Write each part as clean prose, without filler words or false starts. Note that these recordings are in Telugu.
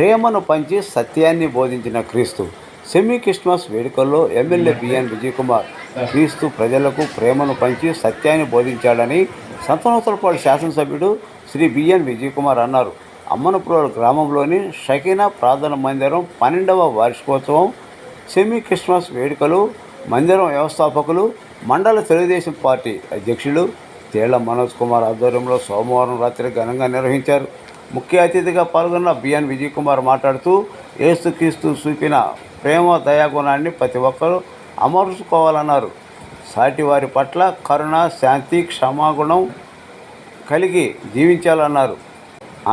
ప్రేమను పంచి సత్యాన్ని బోధించిన క్రీస్తు. సెమీ క్రిస్మస్ వేడుకల్లో ఎమ్మెల్యే బిఎన్ విజయకుమార్ క్రీస్తు ప్రజలకు ప్రేమను పంచి సత్యాన్ని బోధించాడని సంతనూతలపాడు శాసనసభ్యుడు శ్రీ బిఎన్ విజయకుమార్ అన్నారు. అమ్మనపురం గ్రామంలోని షకీనా ప్రార్థన మందిరం 12వ వార్షికోత్సవం, సెమీ క్రిస్మస్ వేడుకలు మందిరం వ్యవస్థాపకులు, మండల తెలుగుదేశం పార్టీ అధ్యక్షులు తేళ్ల మనోజ్ కుమార్ ఆధ్వర్యంలో సోమవారం రాత్రి ఘనంగా నిర్వహించారు. ముఖ్య అతిథిగా పాల్గొన్న బిఎన్ విజయకుమార్ మాట్లాడుతూ, యేసుక్రీస్తు చూపిన ప్రేమ దయాగుణాన్ని ప్రతి ఒక్కరూ అమర్చుకోవాలన్నారు. సాటివారి పట్ల కరుణ, శాంతి, క్షమాగుణం కలిగి జీవించాలన్నారు.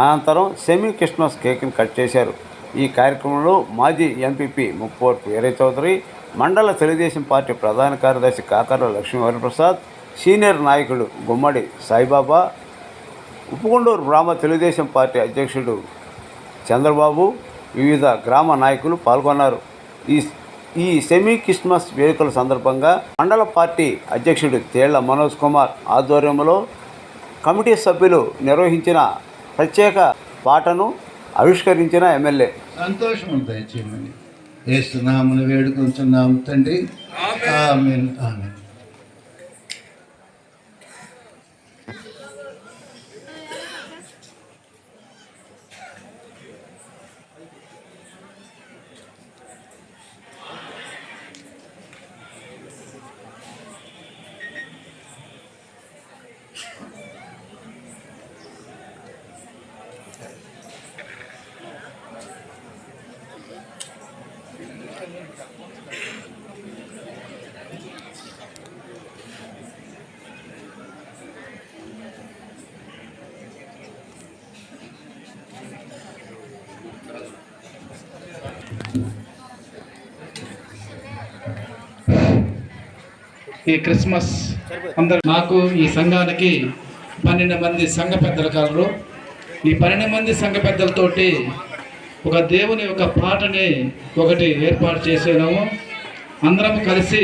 అనంతరం సెమీ క్రిస్మస్ కేక్ను కట్ చేశారు. ఈ కార్యక్రమంలో మాజీ ఎంపీపీ ముప్పోర్పు వీరయ్య చౌదరి, మండల తెలుగుదేశం పార్టీ ప్రధాన కార్యదర్శి కాకర్ల లక్ష్మీవరప్రసాద్, సీనియర్ నాయకుడు గుమ్మడి సాయిబాబా, ఉప్పుకొండూరు గ్రామ తెలుగుదేశం పార్టీ అధ్యక్షుడు చంద్రబాబు, వివిధ గ్రామ నాయకులు పాల్గొన్నారు. ఈ సెమీ క్రిస్మస్ వేడుకల సందర్భంగా మండల పార్టీ అధ్యక్షుడు తేళ్ల మనోజ్ కుమార్ ఆధ్వర్యంలో కమిటీ సభ్యులు నిర్వహించిన ప్రత్యేక పాటను ఆవిష్కరించిన ఎమ్మెల్యే. సంతోషం దయచేయమని యేసునామమున వేడుకొంచున్నాము తండ్రి, ఆమేన్ ఆమేన్. ఈ క్రిస్మస్ నాకు ఈ సంఘానికి 12 మంది సంఘ పెద్దలు కలరు. ఈ 12 మంది సంఘ పెద్దలతోటి ఒక దేవుని ఒక పాటని ఒకటి ఏర్పాటు చేసాము. అందరం కలిసి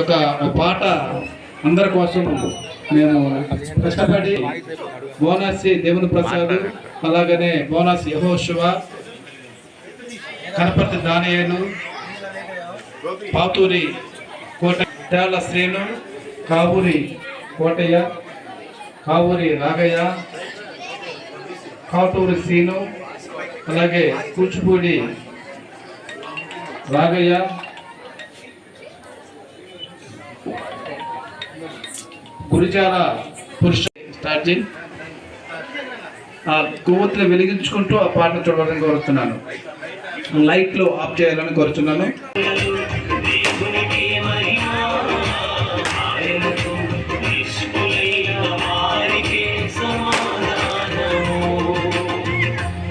ఒక పాట అందరి కోసం మేము కష్టపడి బోనాసి దేవుని ప్రసాద్, అలాగనే బోనాసి యెహోషువ, కనపర్తి దానియేలు, పాతూరి కోట, తేళ్ల శ్రీను, కావూరి కోటయ్య, కావూరి రాగయ్య, కాటూరి సీను, అలాగే కూచిపూడి రాగయ్య, గురిజాల పురుష స్టార్టింగ్ ఆ కొవ్వొత్తులు వెలిగించుకుంటూ ఆ పాటను చూడాలని కోరుతున్నాను. లైట్లు ఆఫ్ చేయాలని కోరుతున్నాను.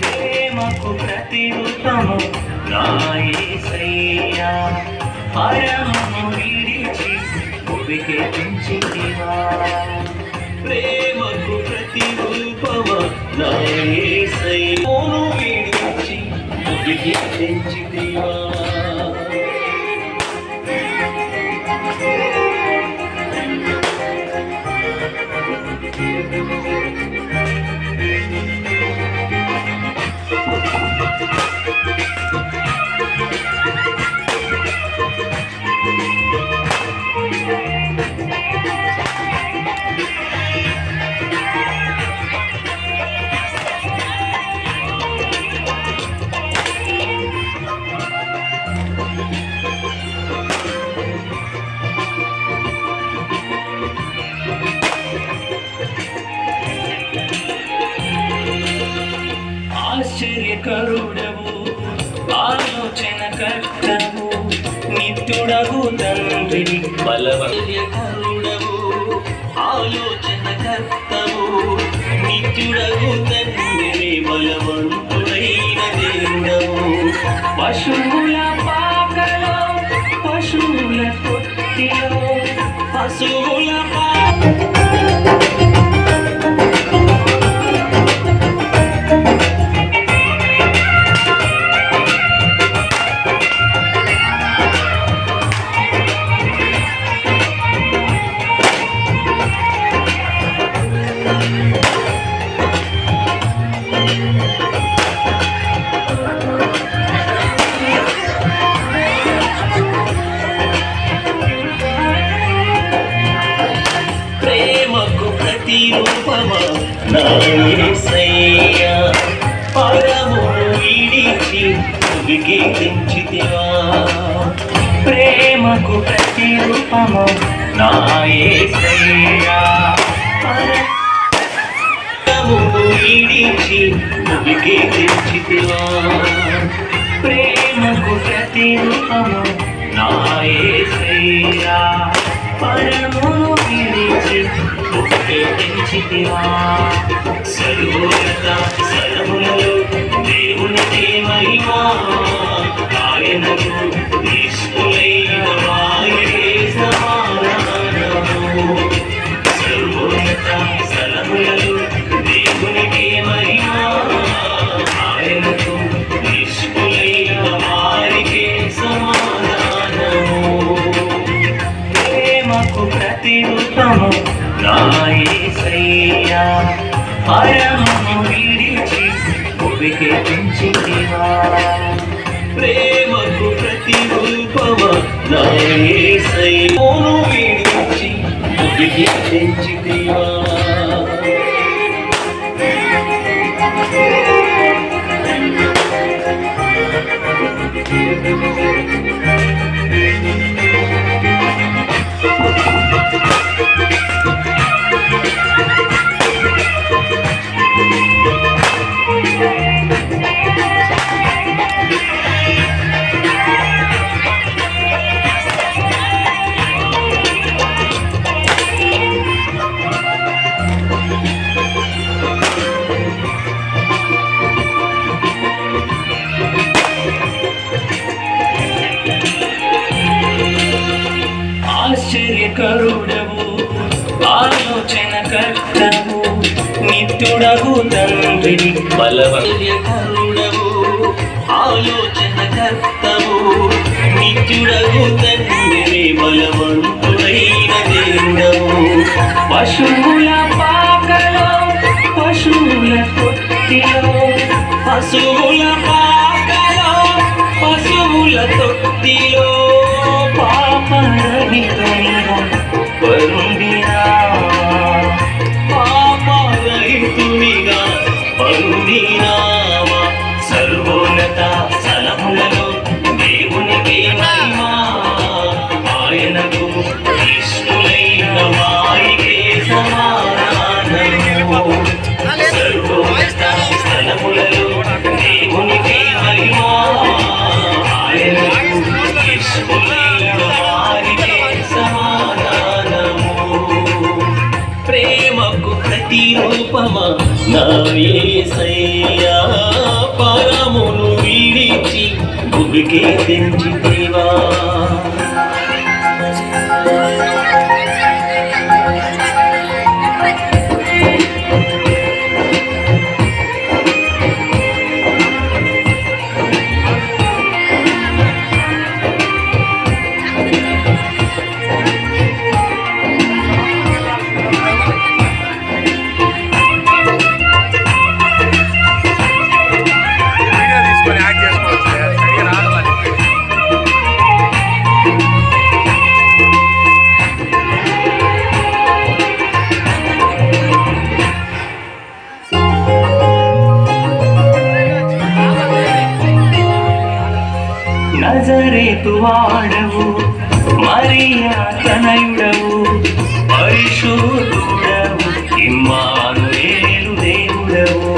ప్రేమకు ప్రతి రూపమా నా యేసయ్యా, విడిచి ముగికి పెంచితివా. ఆశ్చర్యకరుడవు, ఆలోచనకర్తవు, నిత్యుడవు తండ్రి, బలవంతుడవు, ఆలోచనకర్తవు, నిత్యుడవు తండ్రి, బలవంతుడైన దేవుడవు. పశువుల పాకలో, పశువుల తొట్టిలో, పశువుల తెంచితివా ప్రేమకు ప్రతిరూపము నా యేసయ్యా పరమును విడిచి భూమికి తెంచితివా ప్రేమకు ప్రతిరూపము నా యేసయ్యా పరమును విడిచి భూమికి తెంచితివా సర్వోన్నత స్థలములలో దేవునికి మహిమా ఆయనకు నిష్ఠులైన వారికే సమాధానము సర్వోన్నత స్థలములలో దేవునికి మహిమా ఆయనకు నిష్ఠులైన వారికే సమాధానము ప్రేమకు ప్రతిరూపము నా యేసయ్యా పరమును విడిచి భూమికి తెంచితివా ప్రేమకు ప్రతిరూపమా నా యేసయ్యను విడిచి భూమికి తెంచితివా ఆశ్చర్యకరుడవు ఆలోచనకర్తవు నిత్యుడగు తండ్రి బలవంతుడవు ఆలోచనకర్తవు నిత్యుడగు తండ్రి బలవంతుడైన దేవుడవు పశువుల పాకలో పశువుల తొట్టిలో పశువుల పాకలో పశువుల తొట్టిలో పాపరహితునిగా పరుండినావా సర్వోన్నత స్థలములలో దేవునికి మహిమా ఆయనకు ఇష్టులైన వారికే సమాధానము సర్వోన్నత స్థలములలో దేవునికి మహిమా ఆయనకు ఇష్టులైన వారికే సమాధానము ప్రేమకు ప్రతిరూపమా నా యేసయ్యా పరమును విడిచి భూమికి తెంచితివా నజరేతు వాడవు మరియా తనయుడవు పరిశుద్ధుడవు ఇమ్మానుయేలు దేవుడవు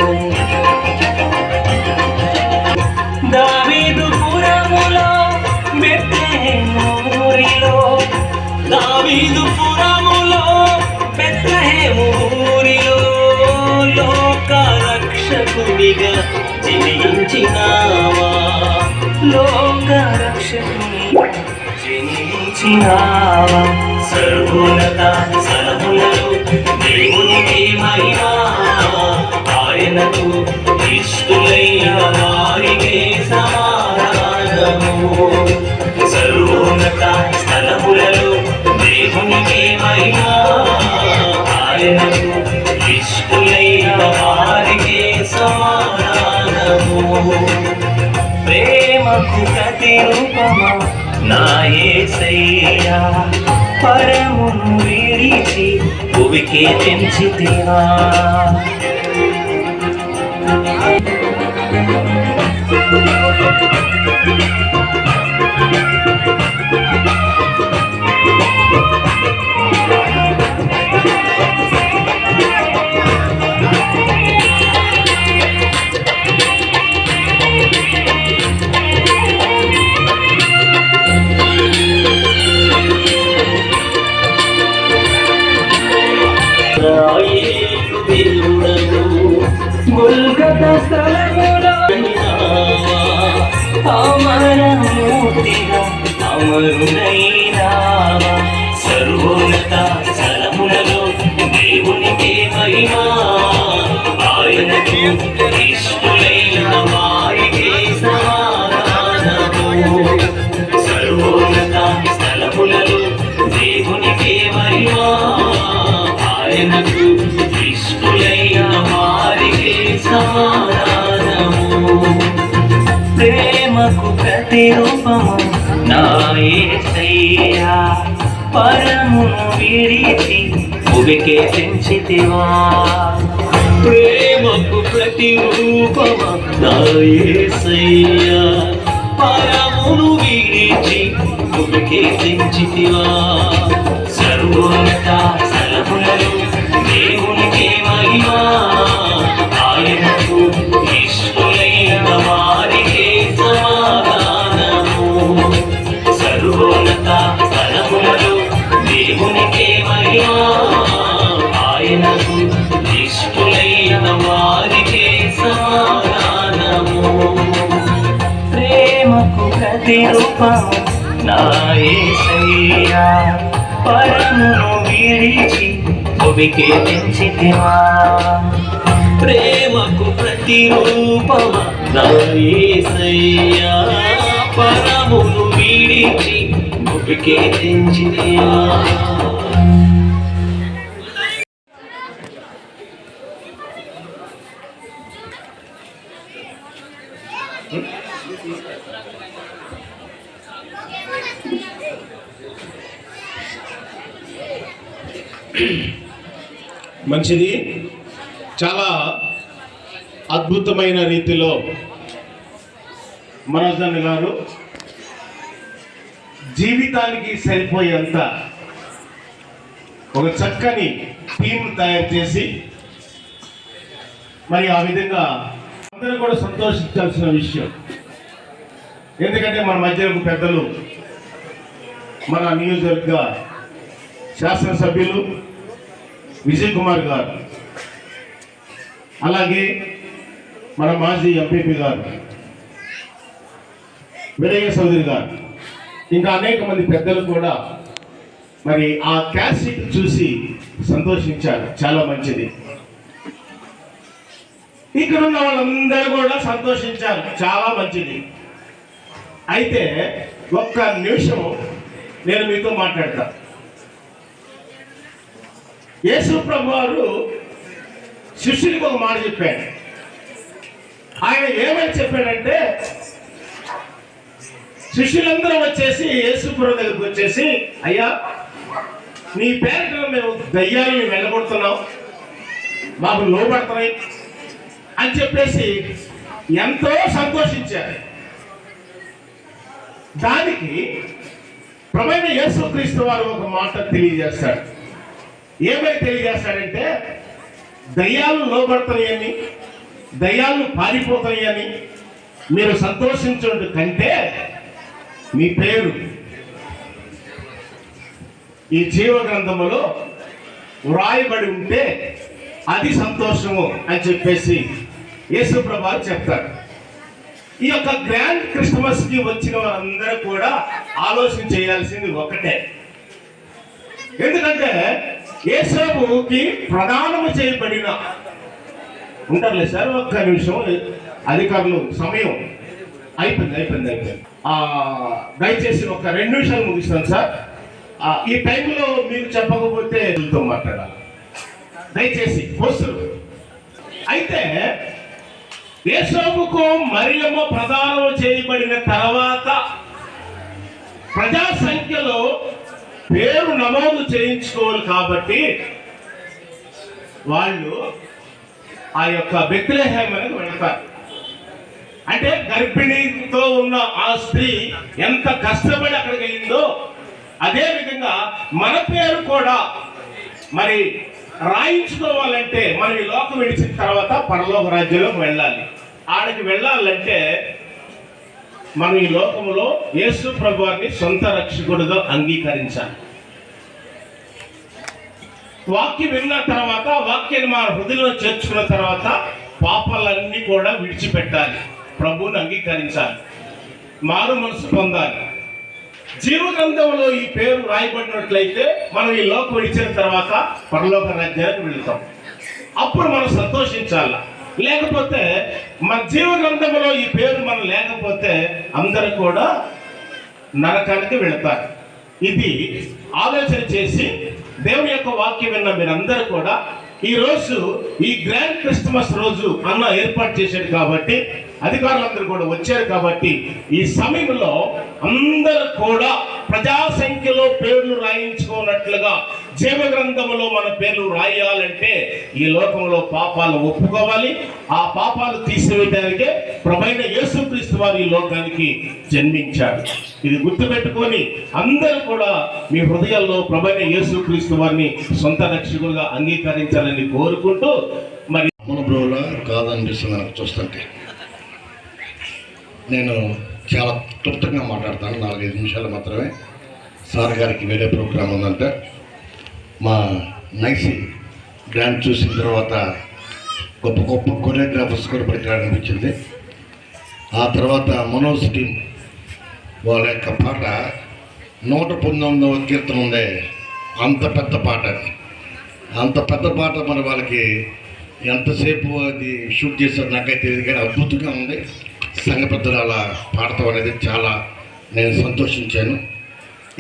దావీదు పురములో బెత్లెహేము ఊరిలో దావీదు పురములో బెత్లెహేము ఊరిలో లోక రక్షకుడిగా జనించినావా లోక రక్షకునిగా జనించినావా సర్వోన్నత స్థలములలో దేవునికి మహిమా ఆయనకు ఇష్టులైన వారికే సమాధానము సర్వోన్నత స్థలములలో దేవునికి మహిమా ఆయనకు ఇష్టులైన వారికే సమాధానము ప్రేమకు ప్రతిరూపమా నా యేసయ్యా పరమును విడిచి భూమికి తెంచితివా గుల్గత స్థలములో అమరమూర్తిగా అమరుడైనావా సర్వోన్నత స్థలములలో దేవునికి మహిమా ఆయనకు ఇష్టులైన వారికి సమాధానము సర్వోన్నత స్థలములలో దేవునికి మహిమా ఆయనకు ఇష్టులైన వారికి సమాధానము ప్రేమకు ప్రతిరూపము నా యేసయ్యా పరమును విడిచి భూమికే తెంచితివా ప్రేమకు ప్రతిరూపము నా యేసయ్యా పరమును విడిచి భూమికే తెంచితివా సర్వోన్నత స్థలములలో దేవునికి మహిమా ఆయనకు ఇష్టులైన వారికి సమాధానము సర్వోన్నత స్థలములలో దేవునికి మహిమా ఆయనకు ఇష్టులైన వారికి సమాధానము ప్రేమకు ప్రతిరూపము నా యేసయ్యా పరమును విడిచి భూమికే తెంచితివా ప్రేమకు ప్రతిరూపమ నా యేసయ్యా పరమును విడిచి భూమికే తెంచితివా మంచిది. చాలా అద్భుతమైన రీతిలో మనోజ్ గారు జీవితానికి సరిపోయేంత ఒక చక్కని టీం తయారు చేసి మరి ఆ విధంగా అందరూ కూడా సంతోషించాల్సిన విషయం. ఎందుకంటే మన మధ్యలో పెద్దలు మన నియోజకవర్గ శాసనసభ్యులు విజయ్ కుమార్ గారు, అలాగే మన మాజీ ఎంపీపీ గారు వీరయ్య చౌదరి గారు, ఇంకా అనేక మంది పెద్దలు కూడా మరి ఆ క్యాసెట్ చూసి సంతోషించారు. చాలా మంచిది. ఇక్కడ ఉన్న వాళ్ళందరూ కూడా సంతోషించారు. చాలా మంచిది. అయితే ఒక్క నిమిషం నేను మీతో మాట్లాడతా. యేసు ప్రభు వారు శిష్యులకు ఒక మాట చెప్పాడు. ఆయన ఏమని చెప్పాడంటే, శిష్యులందరూ వచ్చేసి యేసు ప్రభు దగ్గరికి వచ్చేసి, అయ్యా నీ పేరిట మేము దయ్యాలను వెళ్ళగొడుతున్నాం, మాకు లోపడుతున్నాయి అని చెప్పేసి ఎంతో సంతోషించారు. దానికి ప్రభువైన యేసుక్రీస్తు వారు ఒక మాట తెలియజేస్తాడు. ఏమై తెలియజేస్తాడంటే, దయ్యాలు లోబడతాయని, దయ్యాలు పారిపోతాయని మీరు సంతోషించడం కంటే మీ పేరు ఈ జీవ గ్రంథములో వ్రాయబడి ఉంటే అది సంతోషము అని చెప్పేసి యేసు ప్రభువు చెప్తాడు. ఈ యొక్క గ్రాండ్ క్రిస్మస్కి వచ్చిన వారందరూ కూడా ఆలోచన చేయాల్సింది ఒకటే. ఎందుకంటే యేసుకి ప్రదానము చేయబడిన ఉంటారులే సార్, ఒక్క నిమిషం అధికారులు, సమయం అయిపోయింది. దయచేసి ఒక 2 నిమిషాలు ముగిస్తాను సార్. ఈ టైంలో మీరు చెప్పకపోతే వీళ్ళతో మాట్లాడాలి దయచేసి పోస్టులు. అయితే యేసుకు మరియమ్మ ప్రదానం చేయబడిన తర్వాత ప్రజా సంఖ్యలో పేరు నమోదు చేయించుకోవాలి కాబట్టి వాళ్ళు ఆ యొక్క బెత్లెహేమ్ అనేది వెళ్తారు. అంటే గర్భిణీ తో ఉన్న ఆ స్త్రీ ఎంత కష్టపడి అక్కడికి వెళ్ళిందో, అదే విధంగా మన పేరు కూడా మరి రాయించుకోవాలంటే మనం ఈ లోకం విడిచిన తర్వాత పరలోక రాజ్యంలోకి వెళ్ళాలి. ఆడికి వెళ్ళాలంటే మనం ఈ లోకంలో యేసు ప్రభువాన్ని సొంత రక్షకుడిగా అంగీకరించాలి. వాక్యం విన్న తర్వాత, వాక్యాన్ని మన హృదయంలో చేర్చుకున్న తర్వాత పాపాలన్నీ కూడా విడిచిపెట్టాలి, ప్రభువుని అంగీకరించాలి, మారు మనసు పొందాలి. జీవ గ్రంథంలో ఈ పేరు రాయబడినట్లయితే మనం ఈ లోకం విడిచిన తర్వాత పరలోక రాజ్యానికి వెళ్తాం. అప్పుడు మనం సంతోషించాలి. లేకపోతే మన జీవ గ్రంథంలో ఈ పేరు మనం లేకపోతే అందరూ కూడా నరకానికి వెళతారు. ఇది ఆలోచన చేసి దేవుని యొక్క వాక్యం విన్న మీరందరూ కూడా ఈరోజు ఈ గ్రాండ్ క్రిస్మస్ రోజు అన్న ఏర్పాటు చేశాడు కాబట్టి, అధికారులందరూ కూడా వచ్చారు కాబట్టి, ఈ సమయంలో అందరూ కూడా ప్రజా సంఖ్యలో పేర్లు రాయించుకోనట్లుగా జీవ గ్రంథంలో మన పేర్లు రాయాలంటే ఈ లోకంలో పాపాలు ఒప్పుకోవాలి. ఆ పాపాలు తీసివేయడానికే ప్రభువైన యేసుక్రీస్తు వారు ఈ లోకానికి జన్మించాడు. ఇది గుర్తుపెట్టుకొని అందరూ కూడా మీ హృదయాల్లో ప్రభువైన యేసుక్రీస్తు వారిని సొంత రక్షకులుగా అంగీకరించాలని కోరుకుంటూ, మరి మన బ్రోలా కాదనిపిస్తుంది నాకు చూస్తుంటే. నేను చాలా క్లుప్తంగా మాట్లాడతాను, 4-5 నిమిషాలు మాత్రమే. సార్ గారికి వేరే ప్రోగ్రాం ఉందంటే మా నైసి గ్రాండ్ చూసిన తర్వాత గొప్ప గొప్ప కొరియోగ్రాఫర్స్ కూడా పెట్టాలనిపించింది. ఆ తర్వాత మనోజ్ టీం వాళ్ళ యొక్క పాట 119వ కీర్తన ఉండే, అంత పెద్ద పాట. అది అంత పెద్ద పాట మరి వాళ్ళకి ఎంతసేపు అది షూట్ చేశారు నాకైతే తెలియదు, కానీ అద్భుతంగా ఉంది. సంఘ పెద్దలు అలా పాడతాం అనేది చాలా నేను సంతోషించాను.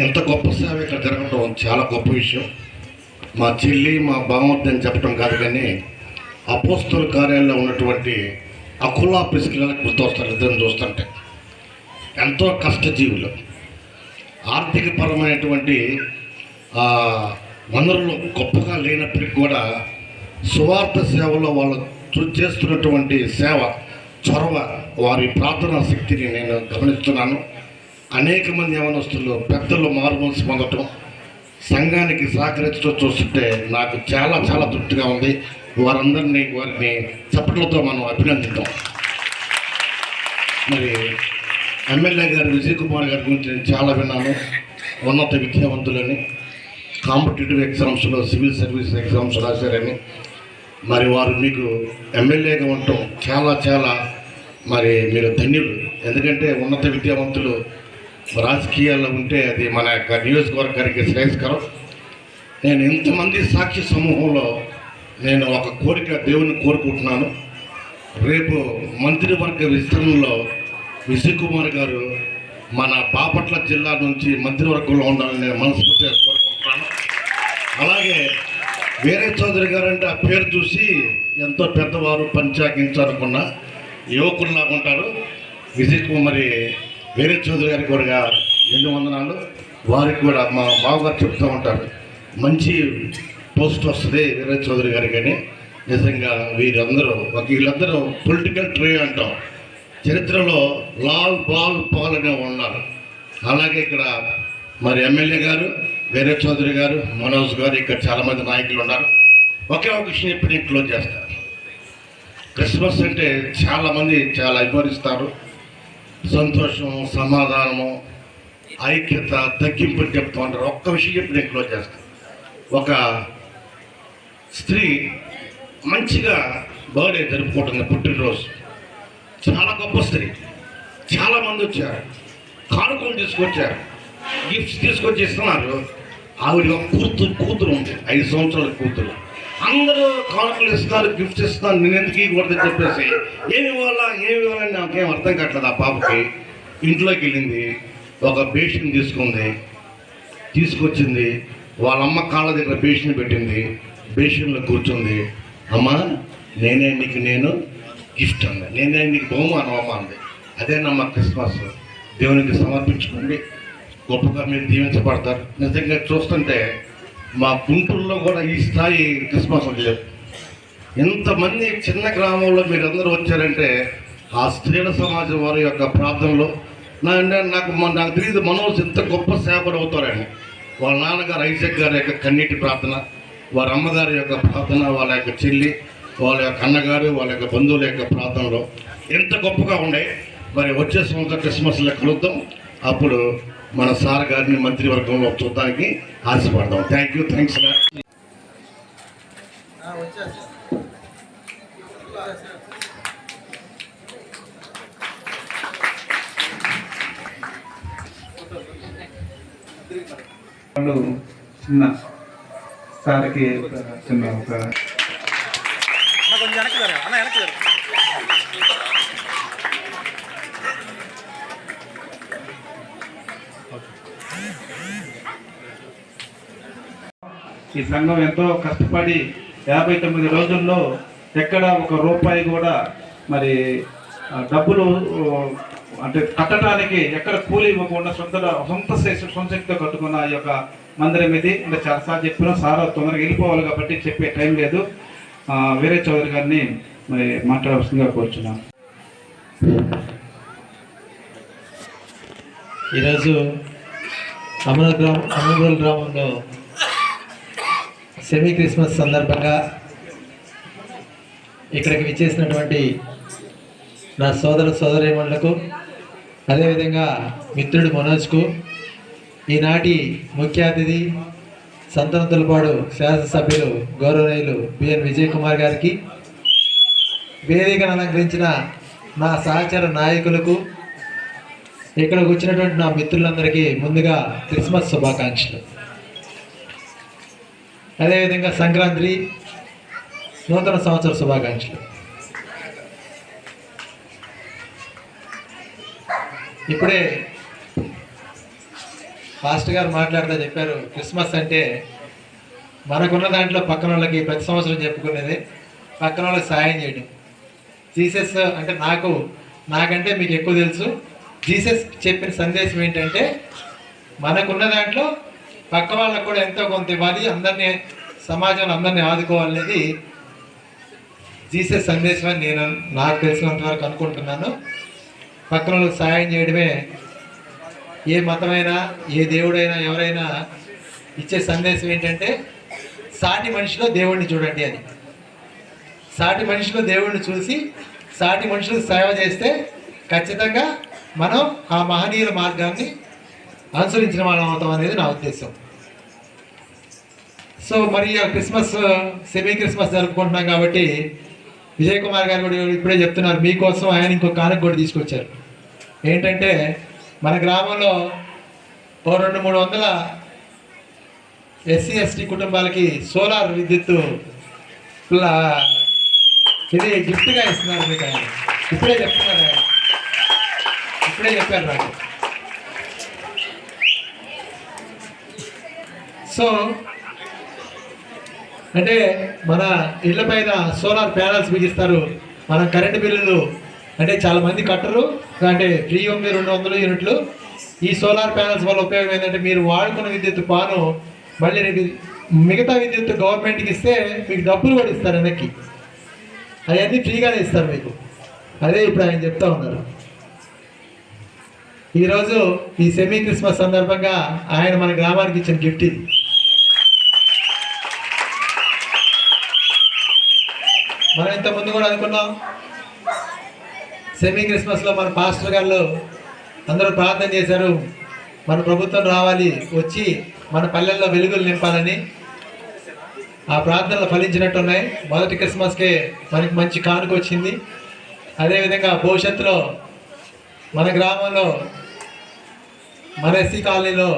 ఎంత గొప్ప సేవ ఇక్కడ జరగడం చాలా గొప్ప విషయం. మా చెల్లి మా బామర్ది అని చెప్పడం కాదు, కానీ అపోస్తల కార్యాలయంలో ఉన్నటువంటి అకులా ప్రిస్కిలకు గుర్తొస్తారు. ఇద్దరిని చూస్తుంటే ఎంతో కష్టజీవులు, ఆర్థిక పరమైనటువంటి వనరులు గొప్పగా లేనప్పటికీ కూడా సువార్త సేవలో వాళ్ళు చేస్తున్నటువంటి సేవ, చొరవ, వారి ప్రార్థనా శక్తిని నేను గమనిస్తున్నాను. అనేక మంది యవనస్తులు పెద్దలు మారుమనసు పొందటం, సంఘానికి సహకరించడం చూస్తుంటే నాకు చాలా చాలా తృప్తిగా ఉంది. వారిని చప్పట్లతో మనం అభినందిద్దాం. మరి ఎమ్మెల్యే గారు విజయ్ కుమార్ గారి గురించి నేను చాలా విన్నాను. ఉన్నత విద్యావంతులని, కాంపిటేటివ్ ఎగ్జామ్స్లో సివిల్ సర్వీస్ ఎగ్జామ్స్ రాశారని. మరి వారు మీకు ఎమ్మెల్యేగా ఉండటం చాలా చాలా మరి మీరు ధన్యులు. ఎందుకంటే ఉన్నత విద్యావంతులు రాజకీయాల్లో ఉంటే అది మన యొక్క నియోజకవర్గానికి శ్రేయస్కరం. నేను ఇంతమంది సాక్షి సమూహంలో నేను ఒక కోరిక దేవుని కోరుకుంటున్నాను. రేపు మంత్రివర్గ విస్తరణలో విజయ్ కుమార్ గారు మన బాపట్ల జిల్లా నుంచి మంత్రివర్గంలో ఉండాలని నేను మనస్ఫూర్తిగా కోరుకుంటున్నాను. అలాగే వీరే చౌదరి గారు అంటే ఆ పేరు చూసి ఎంతో పెద్దవారు పంచాగించాలనుకున్న యువకుల్లాగా ఉంటారు. విజయ్ కుమారి వీరే చౌదరి గారికి కూడా 2 వందనాలు. వారికి కూడా మా బావగారు చెప్తూ ఉంటారు, మంచి పోస్ట్ వస్తుంది వీరే చౌదరి గారికి అని. నిజంగా వీళ్ళందరూ పొలిటికల్ ట్రే అంటాం. చరిత్రలో లాల్ బాల్ పాల్ అనే ఉన్నారు. అలాగే ఇక్కడ మరి ఎమ్మెల్యే గారు వీరే చౌదరి గారు, మనోజ్ గారు, ఇక్కడ చాలామంది నాయకులు ఉన్నారు. ఒకే ఒక విషయం ఇప్పుడు నేను క్లోజ్ చేస్తాను. క్రిస్మస్ అంటే చాలామంది చాలా అభిమానిస్తారు. సంతోషం, సమాధానము, ఐక్యత, తగ్గింపు చెప్తూ ఉంటారు. ఒక్క విషయం చెప్పి నేను క్లోజ్ చేస్తాను. ఒక స్త్రీ మంచిగా బర్త్డే జరుపుకుంటుంది, పుట్టినరోజు. చాలా గొప్ప స్త్రీ. చాలామంది వచ్చారు, కానుకలు తీసుకొచ్చారు, గిఫ్ట్స్ తీసుకొచ్చి ఇస్తున్నారు. ఆవిడ కూతురు ఉంది, 5 సంవత్సరాల కూతురు. అందరూ కానుకలు ఇస్తున్నారు, గిఫ్ట్స్ ఇస్తున్నారు. నేను ఎందుకు ఇవ్వకూడదని చెప్పేసి ఏమి ఇవ్వాలని నాకేం అర్థం కావట్లేదు. ఆ పాపకి ఇంట్లోకి వెళ్ళింది, ఒక బేషన్ తీసుకొచ్చింది. వాళ్ళమ్మ కాళ్ళ దగ్గర బేషన్ పెట్టింది, బేషన్లో కూర్చుంది. అమ్మ, నేనే నీకు గిఫ్ట్ అంది, నేనే నీకు బహుమానం అమ్మ అంది. అదేనమ్మ క్రిస్మస్. దేవునికి సమర్పించుకోండి, గొప్పగా మీరు దీవించబడతారు. నిజంగా చూస్తుంటే మా గుంటూరులో కూడా ఈ స్థాయి క్రిస్మస్ లేదు. ఇంతమంది చిన్న గ్రామంలో మీరు అందరూ వచ్చారంటే ఆ స్త్రీల సమాజం వారి యొక్క ప్రార్థనలో నాకు తెలియదు మనోజ్ ఎంత గొప్ప సేవకుడు అవుతారని. వాళ్ళ నాన్నగారు ఐజక్ గారి యొక్క కన్నీటి ప్రార్థన, వారి అమ్మగారి యొక్క ప్రార్థన, వాళ్ళ యొక్క చెల్లి, వాళ్ళ యొక్క అన్నగారు, వాళ్ళ యొక్క బంధువుల యొక్క ప్రార్థనలో ఎంత గొప్పగా ఉన్నాయి. మరి వచ్చే సంవత్సరం క్రిస్మస్లో కలుద్దాం. అప్పుడు మన సార్ గారిని మంత్రివర్గంలో చూడడానికి ఆశపడదాం. Thanks sir. వాళ్ళు చిన్న సార్కి చిన్న ఒక ఈ సంఘం ఎంతో కష్టపడి 59 రోజుల్లో ఎక్కడ ఒక రూపాయి కూడా మరి డబ్బులు అంటే కట్టడానికి ఎక్కడ కూలి ఇవ్వకుండా సొంత శక్తితో కట్టుకున్న ఈ యొక్క మందిరం ఇది. ఇంకా చాలాసార్లు చెప్పినా సార్ తొందరగా వెళ్ళిపోవాలి కాబట్టి చెప్పే టైం లేదు. వేరే చౌదరి గారిని మరి మాట్లాడాల్సిందిగా కోరుచున్నాను. ఈరోజు అమరగోల్ గ్రామంలో సెమీ క్రిస్మస్ సందర్భంగా ఇక్కడికి విచ్చేసినటువంటి నా సోదరీమణులకు, అదేవిధంగా మిత్రుడు మనోజ్కు, ఈనాటి ముఖ్య అతిథి సంతనతులపాడు శాసనసభ్యులు గౌరవనీయులు బిఎన్ విజయ్ కుమార్ గారికి, వేదికను అలంకరించిన నా సహచర నాయకులకు, ఇక్కడికి వచ్చినటువంటి నా మిత్రులందరికీ ముందుగా క్రిస్మస్ శుభాకాంక్షలు. అదేవిధంగా సంక్రాంతి నూతన సంవత్సర శుభాకాంక్షలు. ఇప్పుడే పాస్టర్ గారు మాట్లాడుతూ చెప్పారు, క్రిస్మస్ అంటే మనకున్న దాంట్లో పక్కన వాళ్ళకి ప్రతి సంవత్సరం చెప్పుకునేది పక్కన వాళ్ళకి సాయం చేయడం. జీసస్ అంటే నాకంటే మీకు ఎక్కువ తెలుసు. జీసస్ చెప్పిన సందేశం ఏంటంటే మనకున్న దాంట్లో పక్క వాళ్ళకు కూడా ఎంతో కొంత ఇవ్వాలి, అందరినీ సమాజంలో అందరినీ ఆదుకోవాలనేది జీసస్ సందేశం అని నేను నాకు తెలిసినంత వరకు అనుకుంటున్నాను. పక్కన వాళ్ళకి సహాయం చేయడమే ఏ మతమైనా ఏ దేవుడైనా ఎవరైనా ఇచ్చే సందేశం ఏంటంటే సాటి మనిషిలో దేవుడిని చూడండి అని. సాటి మనిషిలో దేవుడిని చూసి సాటి మనుషులకు సేవ చేస్తే ఖచ్చితంగా మనం ఆ మహనీయుల మార్గాన్ని అనుసరించిన వాళ్ళం అవుతాం అనేది నా ఉద్దేశం. సో మరి ఆ క్రిస్మస్ సెమీ క్రిస్మస్ జరుపుకుంటున్నాం కాబట్టి విజయ్ కుమార్ గారు కూడా ఇప్పుడే చెప్తున్నారు, మీకోసం ఆయన ఇంకో కానుక కూడా తీసుకొచ్చారు. ఏంటంటే మన గ్రామంలో 200-300 SC ST కుటుంబాలకి సోలార్ విద్యుత్తు ఇది గిఫ్ట్గా ఇస్తున్నారు మీకు. ఆయన ఇప్పుడే చెప్తున్నారు, ఆయన ఇప్పుడే చెప్పారు నాకు. సో అంటే మన ఇళ్ల పైన సోలార్ ప్యానల్స్ బిగిస్తారు. మనం కరెంటు బిల్లులు అంటే చాలా మంది కట్టరు, అంటే ఫ్రీ ఉంది 200 యూనిట్లు. ఈ సోలార్ ప్యానల్స్ వల్ల ఉపయోగం ఏంటంటే మీరు వాడుకున్న విద్యుత్ పాను మళ్ళీ మిగతా విద్యుత్ గవర్నమెంట్కి ఇస్తే మీకు డబ్బులు కూడా ఇస్తారు వెనక్కి. అవన్నీ ఫ్రీగానే ఇస్తారు మీకు. అదే ఇప్పుడు ఆయన చెప్తా ఉన్నారు. ఈరోజు ఈ సెమీ క్రిస్మస్ సందర్భంగా ఆయన మన గ్రామానికి ఇచ్చిన గిఫ్ట్ ఇది. మనం ఇంతకుముందు కూడా అనుకున్నాం, సెమీ క్రిస్మస్లో మన పాస్టర్ గారు అందరూ ప్రార్థన చేశారు, మన ప్రభుత్వం రావాలి, వచ్చి మన పల్లెల్లో వెలుగులు నింపాలని. ఆ ప్రార్థనలు ఫలించినట్టున్నాయి. మొదటి క్రిస్మస్కే మనకి మంచి కానుక వచ్చింది. అదేవిధంగా భవిష్యత్తులో మన గ్రామంలో మన SC కాలనీలో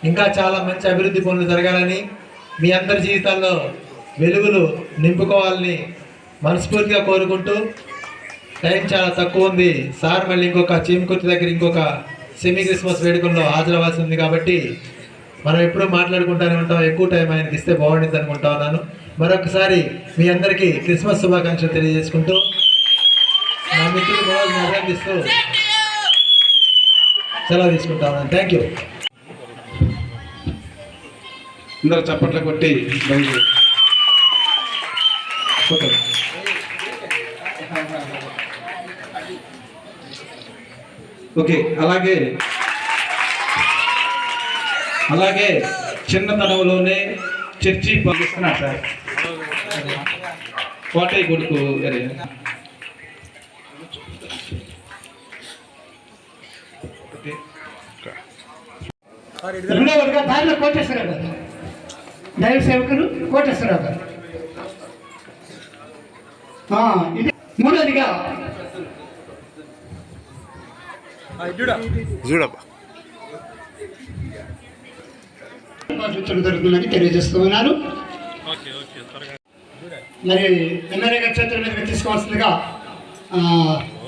ఇంకా చాలా మంచి అభివృద్ధి పనులు జరగాలని, మీ అందరి జీవితాల్లో వెలుగులు నింపుకోవాలని మనస్ఫూర్తిగా కోరుకుంటూ, టైం చాలా తక్కువ ఉంది. సార్ మళ్ళీ ఇంకొక చీమకుర్తి దగ్గర ఇంకొక సెమీ క్రిస్మస్ వేడుకల్లో హాజరవ్వాల్సి ఉంది కాబట్టి మనం ఎప్పుడూ మాట్లాడుకుంటూనే ఉంటాం. ఎక్కువ టైం ఆయనకి ఇస్తే బాగుంటుంది అనుకుంటా ఉన్నాను. మరొకసారి మీ అందరికీ క్రిస్మస్ శుభాకాంక్షలు తెలియజేసుకుంటూ నా మిత్రులు రోజు అభినందిస్తూ సెలవు తీసుకుంటా ఉన్నాను. Thank you. అందరూ చప్పట్లు కొట్టి ఓకే, అలాగే చిన్నతనంలోనే చర్చి పంపిస్తున్నారు సార్. కోటయ్య కొడుకు రెండవదిగా దారిలో కోటేశ్వరరావు గారు, దైవ సేవకులు కోటేశ్వరరావు గారు. ఇది మూడవదిగా జరుగుతుందని తెలియజేస్తూ ఉన్నాను. మరి ఎమ్మెల్యే గారి చేతుల మీదుగా తీసుకోవాల్సిందిగా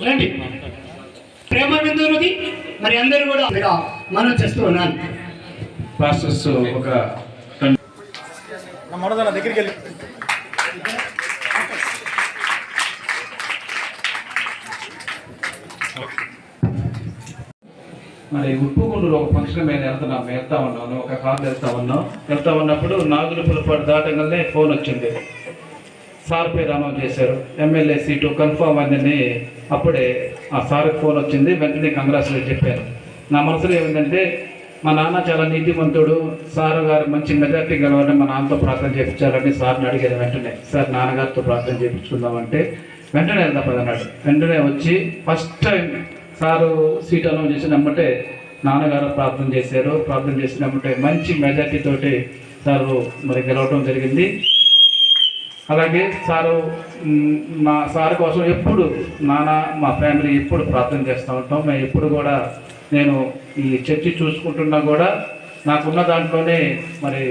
రండి. ప్రేమ బిందువులది మరి అందరూ కూడా మనం చేస్తూ ఉన్నాను. పాస్టర్స్ ఒక దగ్గరికి వెళ్ళి మరి ఉప్పుగుండూరు ఒక ఫంక్షన్ మీద వెళ్తా ఉన్నాను. ఒక కార్లో వెళ్తా ఉన్నప్పుడు నాగులపులపాడు దాటగానే ఫోన్ వచ్చింది. సార్ పేరు అనౌన్స్ చేశారు, ఎమ్మెల్యే సీటు కన్ఫర్మ్ అయిందని. అప్పుడే ఆ సార్కి ఫోన్ వచ్చింది. వెంటనే కంగ్రాచులేట్ చెప్పాను. నా మనసులో ఏమిటంటే మా నాన్న చాలా నీతిమంతుడు, సార్ గారు మంచి మెజార్టీ గెలవాలని మా నాన్నతో ప్రార్థన చేయించాలని సార్ని అడిగాను. వెంటనే సార్ నాన్నగారితో ప్రార్థన చేయించుకుందామంటే వెంటనే వెళ్దాం అన్నాడు. వెంటనే వచ్చి first time sir seat announce చేసినమ్మంటే నాన్నగారు ప్రార్థన చేశారు. ప్రార్థన చేసినమ్మంటే మంచి మెజార్టీ తోటి సారు మరి గెలవడం జరిగింది. అలాగే మా సార్ కోసం ఎప్పుడు మా ఫ్యామిలీ ఎప్పుడు ప్రార్థన చేస్తూ ఉంటాం. మేము ఎప్పుడు కూడా నేను ఈ చర్చి చూసుకుంటున్నా కూడా నాకున్న దాంట్లోనే మరి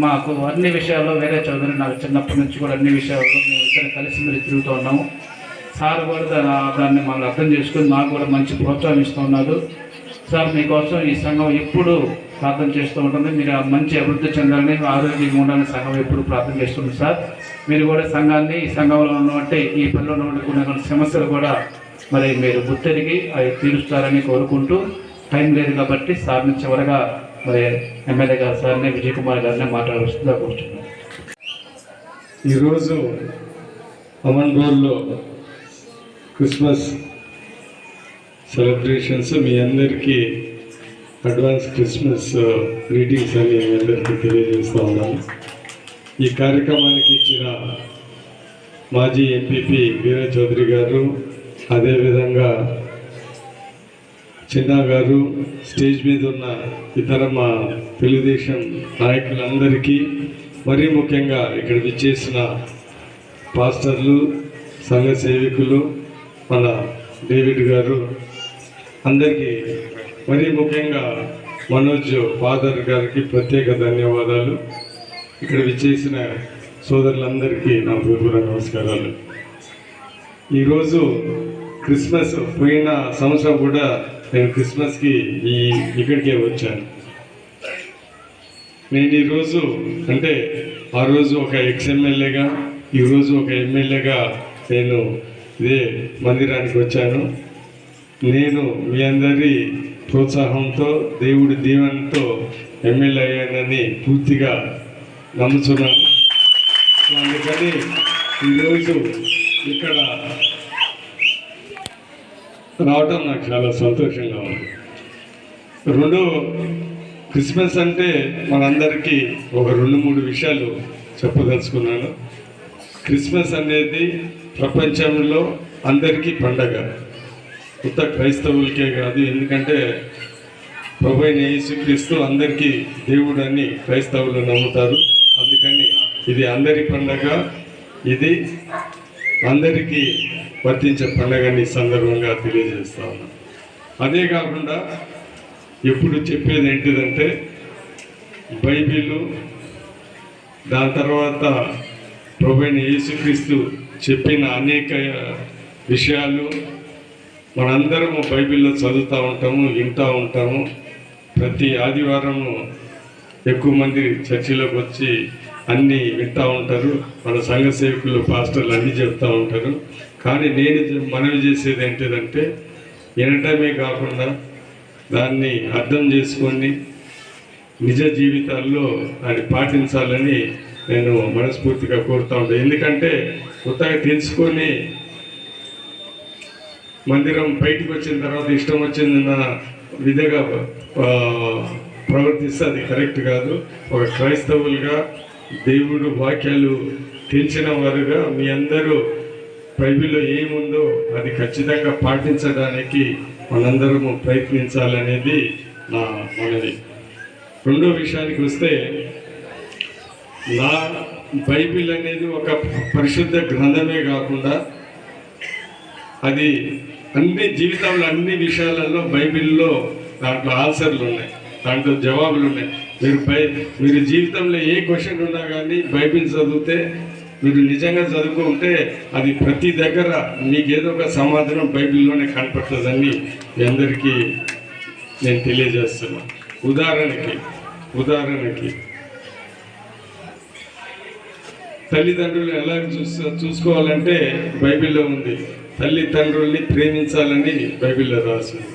మాకు అన్ని విషయాల్లో వేరే చౌదరి నాకు చిన్నప్పటి నుంచి కూడా అన్ని విషయాల్లో మేము ఇద్దరు కలిసి మరి తిరుగుతూ ఉన్నాము. సార్ కూడా దాన్ని మళ్ళీ అర్థం చేసుకుని నాకు కూడా మంచి ప్రోత్సాహం ఇస్తూ ఉన్నారు. సార్ మీకోసం ఈ సంఘం ఎప్పుడు ప్రార్థన చేస్తూ ఉంటుంది. మీరు మంచి అభివృద్ధి చెందాలని, ఆరోగ్యంగా ఉండాలని సంఘం ఎప్పుడు ప్రార్థన చేస్తుంది సార్. మీరు కూడా సంఘాన్ని, ఈ సంఘంలో ఉన్నటువంటి ఈ పనిలో ఉన్నటువంటి సమస్యలు కూడా మరి మీరు గుర్తెరిగి అవి తీరుస్తారని కోరుకుంటూ, టైం లేదు కాబట్టి సార్ని చివరగా మరి ఎమ్మెల్యే గారు సార్ని, విజయ్ కుమార్ గారిని మాట్లాడుతుందా కూర్చున్నాను. ఈరోజు అమన్గోల్లో క్రిస్మస్ సెలబ్రేషన్స్ మీ అందరికీ అడ్వాన్స్ క్రిస్మస్ గ్రీటింగ్స్ అని మీ అందరికీ తెలియజేస్తూ ఉన్నాను. ఈ కార్యక్రమానికి ఇచ్చిన మాజీ ఎంపీపీ వీర చౌదరి గారు, అదేవిధంగా చిన్నా గారు, స్టేజ్ మీద ఉన్న ఇతర మా తెలుగుదేశం నాయకులందరికీ, మరీ ముఖ్యంగా ఇక్కడ విచ్చేసిన పాస్టర్లు, సంఘ సేవకులు, మన డేవిడ్ గారు అందరికీ, మరీ ముఖ్యంగా మనోజ్ ఫాదర్ గారికి ప్రత్యేక ధన్యవాదాలు. ఇక్కడ విచ్చేసిన సోదరులందరికీ నా పూర్వ నమస్కారాలు. ఈరోజు క్రిస్మస్ పోయిన సంవత్సరం కూడా నేను క్రిస్మస్కి ఇక్కడికే వచ్చాను. నేను ఈరోజు అంటే ఆ రోజు ఒక ఎక్స్ఎమ్మెల్యేగా, ఈరోజు ఒక ఎమ్మెల్యేగా నేను ఇదే మందిరానికి వచ్చాను. నేను మీ అందరి ప్రోత్సాహంతో, దేవుడి దీవెనతో ఎమ్మెల్యే అయ్యానని పూర్తిగా నమ్ముతున్నాను. అందుకని ఈరోజు ఇక్కడ రావటం నాకు చాలా సంతోషంగా ఉంది. రెండో, క్రిస్మస్ అంటే మనందరికీ ఒక 2-3 విషయాలు చెప్పదలుచుకున్నాను. క్రిస్మస్ అనేది ప్రపంచంలో అందరికీ పండగ, కొత్త క్రైస్తవులకే కాదు. ఎందుకంటే ప్రభువైన యేసుక్రీస్తు అందరికీ దేవుడు అని క్రైస్తవులు నమ్ముతారు. అందుకని ఇది అందరి పండగ, ఇది అందరికీ వర్తించే పండగని సందర్భంగా తెలియజేస్తా ఉన్నాను. అదే కాకుండా ఎప్పుడు చెప్పేది ఏంటిదంటే బైబిలు, దాని తర్వాత ప్రభువైన యేసుక్రీస్తు చెప్పిన అనేక విషయాలు మనందరము బైబిల్లో చదువుతూ ఉంటాము, వింటూ ఉంటాము. ప్రతి ఆదివారము ఎక్కువ మంది చర్చిలోకి వచ్చి అన్నీ వింటూ ఉంటారు. మన సంఘ సేవకులు, పాస్టర్లు అన్నీ చెప్తూ ఉంటారు. కానీ నేను మనవి చేసేది ఏంటిదంటే వినటమే కాకుండా దాన్ని అర్థం చేసుకొని నిజ జీవితాల్లో దాన్ని పాటించాలని నేను మనస్ఫూర్తిగా కోరుతూ ఉంటాను. ఎందుకంటే కొత్తగా తెలుసుకొని మందిరం బయటికి వచ్చిన తర్వాత ఇష్టం వచ్చిన విధంగా ప్రవర్తిస్తే అది కరెక్ట్ కాదు. ఒక క్రైస్తవులుగా దేవుడు వాక్యాలు తెలిసిన వారుగా మీ అందరూ బైబిల్లో ఏముందో అది ఖచ్చితంగా పాటించడానికి మనందరము ప్రయత్నించాలనేది నా మనవి. రెండో విషయానికి వస్తే, నా బైబిల్ అనేది ఒక పరిశుద్ధ గ్రంథమే కాకుండా అది అన్ని జీవితంలో అన్ని విషయాలలో బైబిల్లో దాంట్లో ఆన్సర్లు ఉన్నాయి, దాంట్లో జవాబులు ఉన్నాయి. మీరు జీవితంలో ఏ క్వశ్చన్ ఉన్నా కానీ బైబిల్ చదివితే, మీరు నిజంగా చదువుకుంటే అది ప్రతి దగ్గర మీకు ఏదో ఒక సమాధానం బైబిల్లోనే కనపడుతుందని మీ అందరికీ నేను తెలియజేస్తున్నాను. ఉదాహరణకి తల్లిదండ్రులు ఎలా చూసుకోవాలంటే బైబిల్లో ఉంది. తల్లిదండ్రుల్ని ప్రేమించాలని బైబిల్లో రాసింది.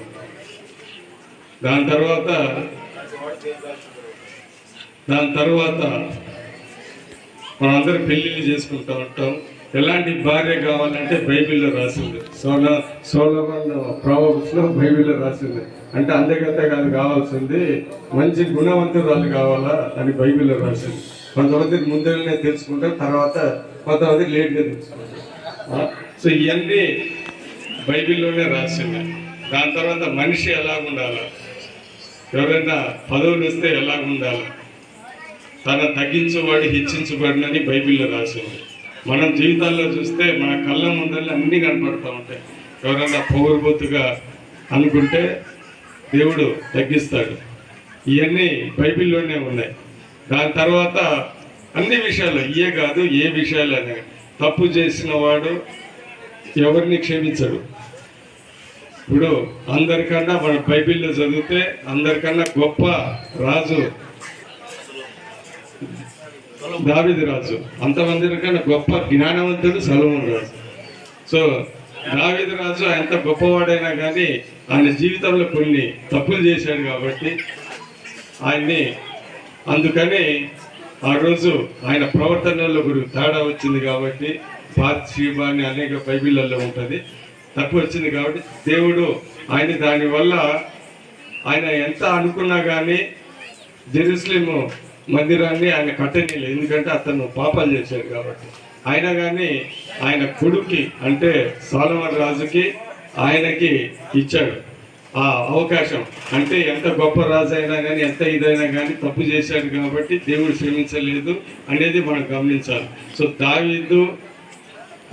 దాని తర్వాత మనందరం పెళ్ళిళ్ళు చేసుకుంటూ ఉంటాం. ఎలాంటి భార్య కావాలంటే బైబిల్లో రాసింది. సోలమన్ ప్రావర్బ్స్లో బైబిల్లో రాసింది. అంటే అందగత కాదు కావాల్సింది, మంచి గుణవంతురాలు కావాలా అని బైబిల్లో రాసింది. కొంతమంది ముందుగానే తెలుసుకుంటారు, తర్వాత కొంతమంది లేట్గా తెలుసుకుంటారు. సో ఇవన్నీ బైబిల్లోనే రాసింది. దాని తర్వాత మనిషి ఎలాగుండాలి, ఎవరైనా పదవులు వస్తే ఎలాగుండాలి, తన తగ్గించువాడు హెచ్చించబడినని బైబిల్లో రాసింది. మనం జీవితాల్లో చూస్తే మన కళ్ళ ముందర అన్నీ కనపడుతూ ఉంటాయి. ఎవరైనా పొగరుబోతుగా అనుకుంటే దేవుడు తగ్గిస్తాడు. ఇవన్నీ బైబిల్లోనే ఉన్నాయి. దాని తర్వాత అన్ని విషయాలు ఇయే కాదు, ఏ విషయాలు అనే తప్పు చేసిన వాడు ఎవరిని క్షమించడు. ఇప్పుడు అందరికన్నా మన బైబిల్లో చదివితే అందరికన్నా గొప్ప రాజు దావీదు రాజు, అంతమందికన్నా గొప్ప జ్ఞానవంతుడు సొలొమోను రాజు. సో దావీదు రాజు ఎంత గొప్పవాడైనా కానీ ఆయన జీవితంలో కొన్ని తప్పులు చేశాడు కాబట్టి ఆయన్ని, అందుకని ఆ రోజు ఆయన ప్రవర్తనలో గురించి తేడా వచ్చింది కాబట్టి బాత్షెబ అని అనేక బైబిళ్ళల్లో ఉంటుంది, తప్పు వచ్చింది కాబట్టి దేవుడు ఆయన దానివల్ల ఆయన ఎంత అనుకున్నా కానీ జెరూసలేము మందిరాన్ని ఆయన కట్టనీయలేదు. ఎందుకంటే అతను పాపాలు చేశాడు కాబట్టి. అయినా కానీ ఆయన కొడుక్కి అంటే సొలొమోను రాజుకి ఆయనకి ఇచ్చాడు ఆ అవకాశం. అంటే ఎంత గొప్ప రాజు అయినా కానీ ఎంత ఇదైనా కానీ తప్పు చేశాడు కాబట్టి దేవుడు క్షమించలేదు అనేది మనం గమనించాలి. సో దావీదు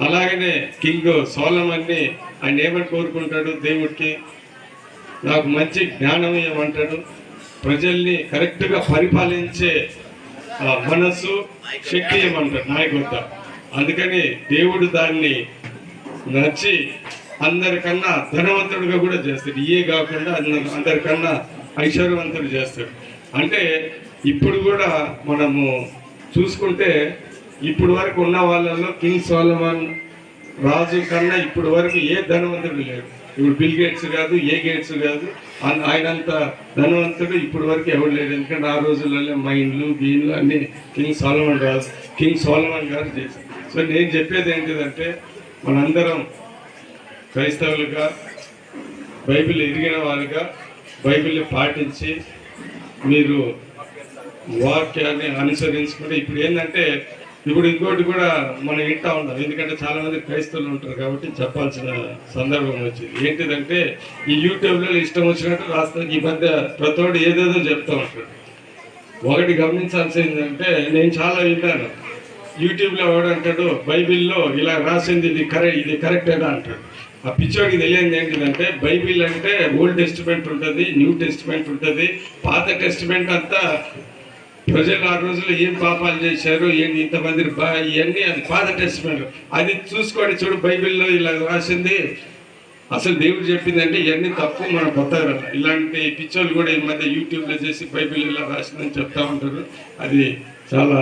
అలాగనే కింగ్ సొలొమోన్ని ఆయన ఏమని కోరుకుంటాడు, దేవుడికి నాకు మంచి జ్ఞానం ఏమంటాడు, ప్రజల్ని కరెక్ట్గా పరిపాలించే మనస్సు, శక్తి ఏమంటాడు, నాయకత్వం. అందుకని దేవుడు దాన్ని నచ్చి అందరికన్నా ధనవంతుడిగా కూడా చేస్తాడు. ఇయే కాకుండా అందరికన్నా ఐశ్వర్యవంతుడు చేస్తాడు. అంటే ఇప్పుడు కూడా మనము చూసుకుంటే ఇప్పుడు వరకు ఉన్న వాళ్ళల్లో కింగ్ సొలొమోన్ రాజు కన్నా ఇప్పుడు వరకు ఏ ధనవంతుడు లేడు. ఇప్పుడు బిల్ గేట్స్ కాదు, ఏ గేట్స్ కాదు, ఆయనంత ధనవంతుడు ఇప్పుడు వరకు ఎవరు లేడు. ఎందుకంటే ఆ రోజులలో మైండ్లు గీన్లు అన్నీ కింగ్ సొలొమోన్ గారు చేశారు. సో నేను చెప్పేది ఏంటిదంటే, మనందరం క్రైస్తవులుగా బైబిల్ ఎరిగిన వారుగా బైబిల్ని పాటించి మీరు వాక్యాన్ని అనుసరించుకుంటే, ఇప్పుడు ఏంటంటే ఇప్పుడు ఇంకోటి కూడా మనం వింటా ఉన్నాం. ఎందుకంటే చాలామంది క్రైస్తవులు ఉంటారు కాబట్టి చెప్పాల్సిన సందర్భం వచ్చింది. ఏంటిదంటే ఈ యూట్యూబ్లో ఇష్టం వచ్చినట్టు రాస్తారు. ఈ మధ్య ప్రతోడు ఏదేదో చెప్తూ ఉంటాడు. ఒకటి గమనించాల్సింది ఏంటంటే, నేను చాలా విన్నాను, యూట్యూబ్లో ఎవడంటాడు బైబిల్లో ఇలా రాసింది ఇది కరెక్టేనా అంటాడు. ఆ పిచ్చోడికి తెలియదు ఏంటిదంటే, బైబిల్ అంటే ఓల్డ్ టెస్టిమెంట్ ఉంటుంది, న్యూ టెస్టిమెంట్ ఉంటుంది. పాత టెస్టిమెంట్ అంతా ప్రజలు ఆ రోజుల్లో ఏం పాపాలు చేశారు, ఏంటి ఇంతమంది ఇవన్నీ అది పాత టెస్టిమెంట్. అది చూసుకోండి, చూడు బైబిల్లో ఇలా రాసింది, అసలు దేవుడు చెప్పిందంటే ఇవన్నీ తప్పు, మనం కొత్తగా ఇలాంటి పిచ్చోళ్ళు కూడా ఈ మధ్య యూట్యూబ్లో చేసి బైబిల్ ఇలా రాసిందని చెప్తా ఉంటారు. అది చాలా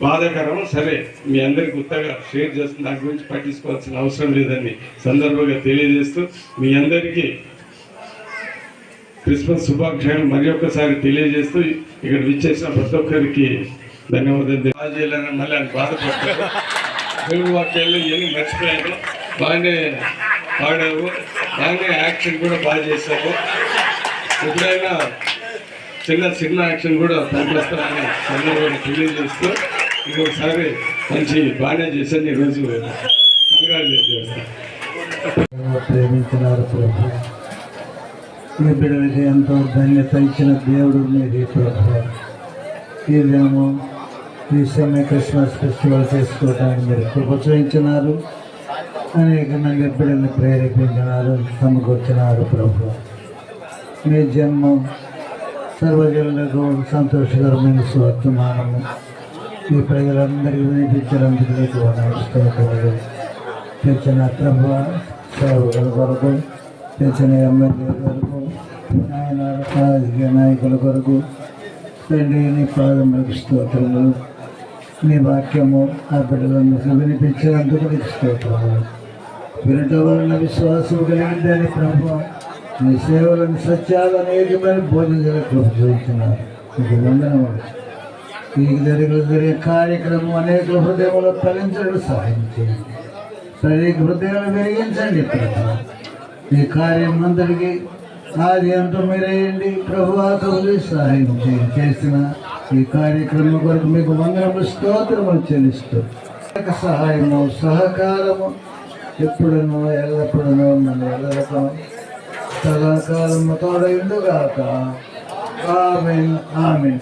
బాధాకరం. సరే, మీ అందరికి కొత్తగా షేర్ చేస్తుంది, దాని గురించి పట్టించుకోవాల్సిన అవసరం లేదని సందర్భంగా తెలియజేస్తూ మీ అందరికీ క్రిస్మస్ శుభాకాంక్షలు మరి ఒక్కసారి తెలియజేస్తూ ఇక్కడ విచ్చేసిన ప్రతి ఒక్కరికి ధన్యవాదాలు. మళ్ళీ ఆయన బాధపడతారు, దేవుడి వాక్యాలు ఇవన్నీ మర్చిపోయాను. బాగానే పాడావు, బాగానే యాక్షన్ కూడా బాగా చేశావు. ఎప్పుడైనా చిన్న యాక్షన్ కూడా పంపిస్తానని సందర్భంగా తెలియజేస్తూ ఇంకొకసారి మంచి బాగానే చేశాను. ఈరోజు కంగ్రాచులేట్ చేస్తాను. ప్రేమించినారు ప్రభు. ఈ బిడ్డలకి ఎంతో ధన్యత ఇచ్చిన దేవుడు మీరు ప్రభు. ఈ దినము ఈ సమయ క్రిస్మస్ ఫెస్టివల్ చేసుకోవడానికి మీరు కృప చూపించినారు. అనేక మంది బిడ్డల్ని ప్రేరేపించినారు, సమకూర్చినారు ప్రభు. మీ జన్మం సర్వజనులకు సంతోషకరమైన వర్తమానము ఈ ప్రజలందరికీ వినిపించినందుకు మీకు స్తోత్రములు. తెచ్చిన ప్రభు సేవకుల కొరకు, తెచ్చిన ఎమ్మెల్యే కొరకు, ఆయన రాజకీయ నాయకుల కొరకు తండ్రి నీ పాదములకు స్తోత్రములు. నీ వాక్యము ఆ బిడ్డలందరికీ వినిపించినందుకు నీకు స్తోత్రములు. వినటం వలన విశ్వాసం కలిగిందని ప్రభు నీ సేవలను సత్యాలు అనేకమైన బోధనలు చూపించినారు. మీకు వందనములు. ఈ జరిగే కార్యక్రమం అనేక హృదయంలో ఫలించడం సహాయం చేయండి. అనేక హృదయాలు వెలిగించండి ప్రభు. ఈ కార్యం అందరికీ ఆది అంతా మీరేయండి ప్రభు. ఆకలి సహాయం చేయండి. చేసిన ఈ కార్యక్రమం కొరకు మీకు వందనములు స్తోత్రములు చెల్లిస్తూ సహాయము సహకారము ఎప్పుడునో ఎల్లప్పుడూ మన ఎల్లరకం సదాకాలము తోడైండుగాక. ఆమేన్ ఆమేన్.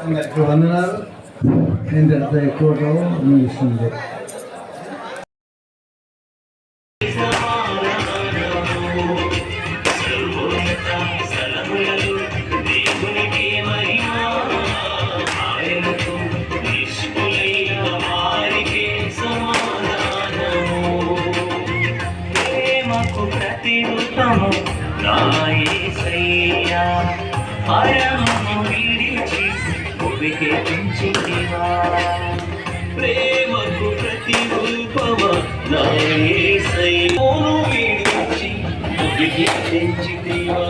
అందరికీ వందనాలు. ఇంతటితో ఎక్కువగా ముగిస్తుంది. నా యేసయ్యా పరమము విడిచి భూమికి పెంచితివా. ప్రేమకు ప్రతిరూపమా నా యేసయ్యను విడిచి భూమికి పెంచితివా.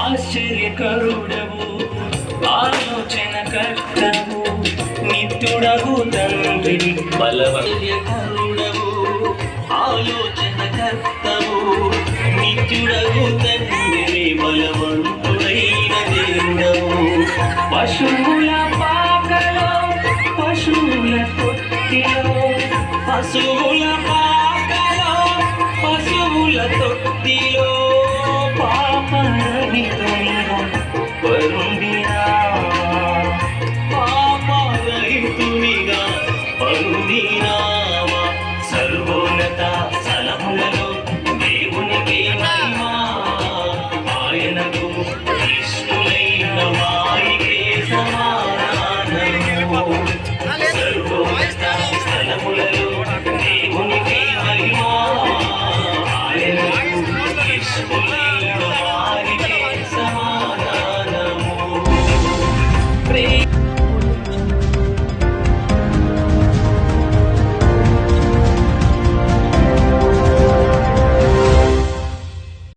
ఆశ్చర్యకరుడవు ఆలోచనకర్తవు నిత్యుడవు తండ్రి బలవంతుడవు ఆలోచనకర్తవు నిత్యుడవు తండ్రి బలవంతుడైన దేవుడవు. పశువుల పాకలో పశువుల తొట్టిలో పశువుల పాకలో పశువుల తొట్టిలో